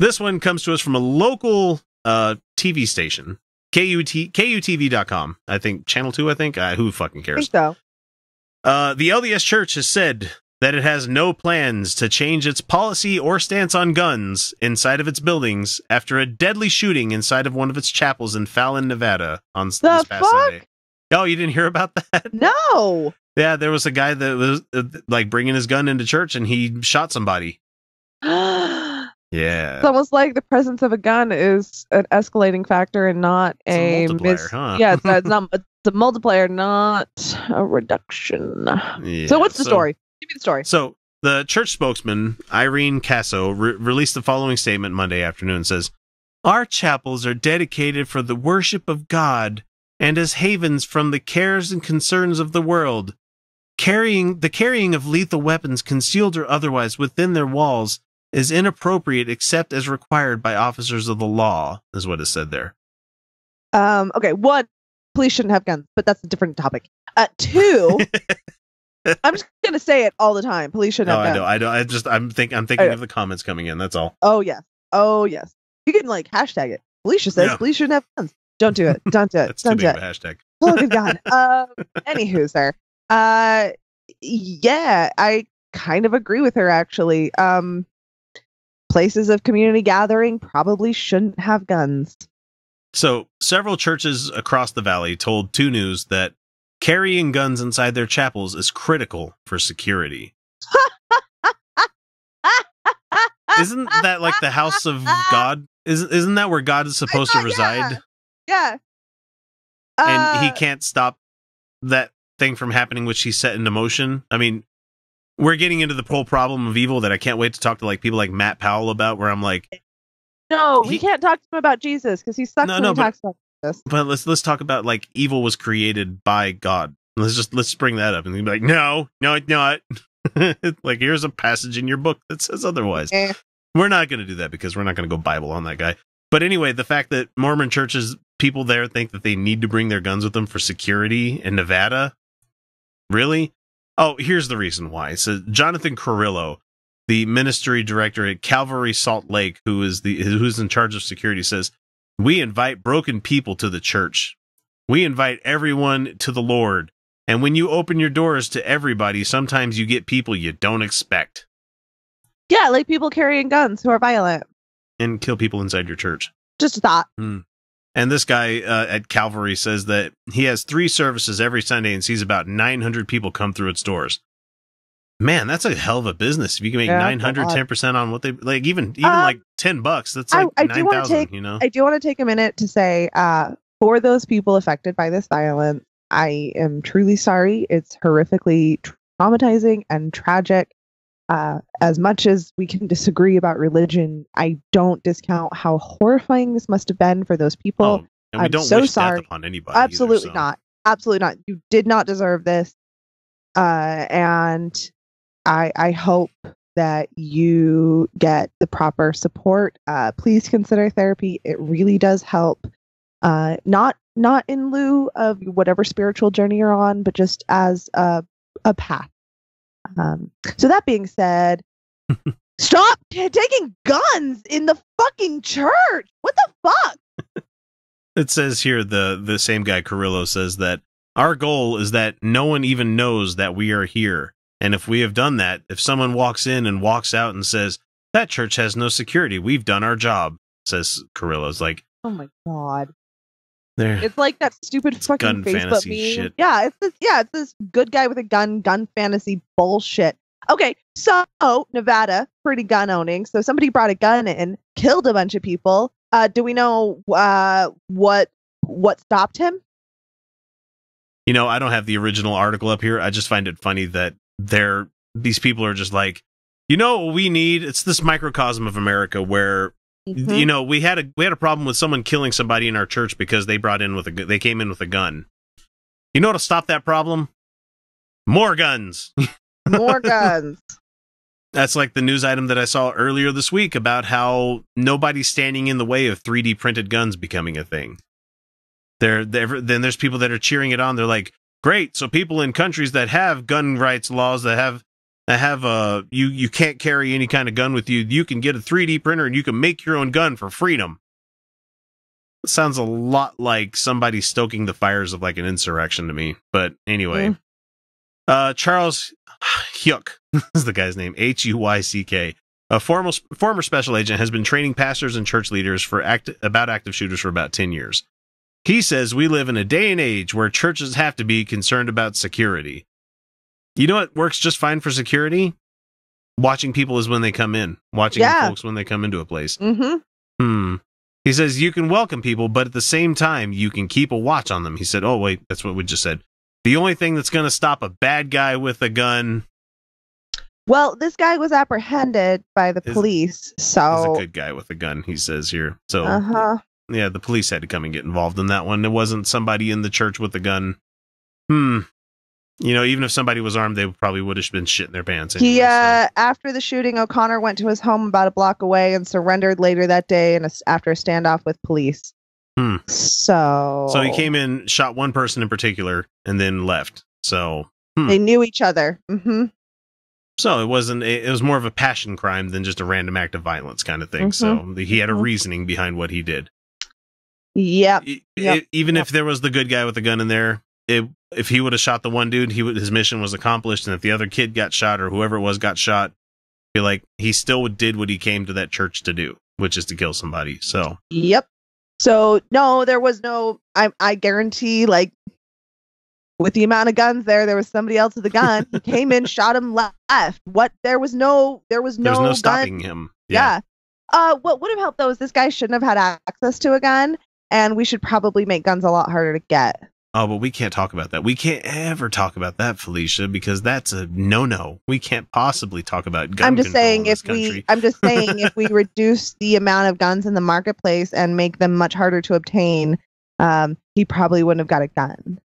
This one comes to us from a local TV station, KUTV.com. I think Channel 2, who fucking cares? I think so. The LDS Church has said that it has no plans to change its policy or stance on guns inside of its buildings after a deadly shooting inside of one of its chapels in Fallon, Nevada on this past Sunday. Oh, you didn't hear about that? No. Yeah, there was a guy that was like bringing his gun into church and he shot somebody. Yeah. It's almost like the presence of a gun is an escalating factor and not a multiplier, huh? Yeah, it's a multiplier, not a reduction. Yeah, so what's the story? Give me the story. So the church spokesman, Irene Casso, released the following statement Monday afternoon. Says, "Our chapels are dedicated for the worship of God and as havens from the cares and concerns of the world. The carrying of lethal weapons, concealed or otherwise, within their walls is inappropriate except as required by officers of the law," is what is said there. Okay, one, police shouldn't have guns, but that's a different topic. Two, I'm just gonna say it all the time. Police shouldn't have guns. I know. I'm thinking of the comments coming in. That's all. Oh yes. You can like hashtag it. Felicia says police shouldn't have guns. Don't do it. Don't do it. That's too big of a hashtag. Oh good God. Anywho, sir. Yeah, I kind of agree with her actually. Places of community gathering probably shouldn't have guns. So, several churches across the valley told 2 News that carrying guns inside their chapels is critical for security. Isn't that like the house of God? Isn't that where God is supposed to reside? Yeah. And he can't stop that thing from happening which he set into motion. I mean, we're getting into the whole problem of evil that I can't wait to talk to like people like Matt Powell about, where I'm like, no, we can't talk to him about Jesus because he sucks when he talks about this. But let's talk about like evil was created by God. Let's bring that up and be like, no, it's not. Like, here's a passage in your book that says otherwise. We're not going to do that because we're not going to go Bible on that guy. But anyway, the fact that Mormon churches, people there think that they need to bring their guns with them for security in Nevada. Really? Oh, here's the reason why. So Jonathan Carrillo, the ministry director at Calvary Salt Lake, who's in charge of security, says, "We invite broken people to the church. We invite everyone to the Lord. And when you open your doors to everybody, sometimes you get people you don't expect." Yeah, like people carrying guns who are violent. And kill people inside your church. Just a thought. And this guy at Calvary says that he has 3 services every Sunday and sees about 900 people come through its doors. Man, that's a hell of a business. If you can make 10% on what they like, even like $10, that's like 9,000. You know, I do want to take a minute to say, for those people affected by this violence, I am truly sorry. It's horrifically traumatizing and tragic. As much as we can disagree about religion, I don't discount how horrifying this must have been for those people. Oh, and we don't wish death upon anybody. Absolutely not. Absolutely not. You did not deserve this. And I hope that you get the proper support. Please consider therapy. It really does help. Not in lieu of whatever spiritual journey you're on, but just as a path. So that being said, stop taking guns in the fucking church. What the fuck? It says here, the same guy Carrillo says that our goal is that no one even knows that we are here. And if we have done that, if someone walks in and walks out and says, that church has no security, we've done our job, says Carrillo's like, oh my God. There. It's like that stupid fucking gun Facebook fantasy meme. shit. Yeah, it's this good guy with a gun fantasy bullshit. Okay, so Nevada, pretty gun owning. So somebody brought a gun in, killed a bunch of people. Do we know what stopped him? You know, I don't have the original article up here. I just find it funny that these people are just like, you know what we need? It's this microcosm of America where you know, we had a problem with someone killing somebody in our church because they came in with a gun. You know what'll stop that problem? More guns. More guns. That's like the news item that I saw earlier this week about how nobody's standing in the way of 3D printed guns becoming a thing. Then there's people that are cheering it on. They're like, great. So people in countries that have gun rights laws, that have I have you can't carry any kind of gun with you. You can get a 3D printer and you can make your own gun for freedom. It sounds a lot like somebody stoking the fires of like an insurrection to me. But anyway, Charles Huyck is the guy's name, Huyck. A former special agent has been training pastors and church leaders about active shooters for about 10 years. He says we live in a day and age where churches have to be concerned about security. You know what works just fine for security? Watching people is when they come in. Watching folks when they come into a place. He says you can welcome people, but at the same time, you can keep a watch on them. He said, oh, wait, that's what we just said. The only thing that's going to stop a bad guy with a gun... Well, this guy was apprehended by the police, so... He's a good guy with a gun, he says here. So, yeah, the police had to come and get involved in that one. It wasn't somebody in the church with a gun. You know, even if somebody was armed, they probably would have been shitting their pants. Anyway, after the shooting, O'Connor went to his home about a block away and surrendered later that day after a standoff with police. So he came in, shot one person in particular, and then left. So they knew each other. So it was more of a passion crime than just a random act of violence kind of thing. So he had a reasoning behind what he did. Yep. Even if there was the good guy with the gun in there, if he would have shot the one dude, his mission was accomplished, and if the other kid got shot or whoever it was got shot, I feel like he still did what he came to that church to do, which is to kill somebody. So yep. So no, there was no. I guarantee, like with the amount of guns there was somebody else with a gun. He came in, shot him left. What? There was no stopping him. Yeah. What would have helped though is this guy shouldn't have had access to a gun, and we should probably make guns a lot harder to get. Oh, but we can't talk about that. We can't ever talk about that, Felicia, because that's a no-no. We can't possibly talk about gun control in this country. I'm just saying if we reduce the amount of guns in the marketplace and make them much harder to obtain, he probably wouldn't have got a gun.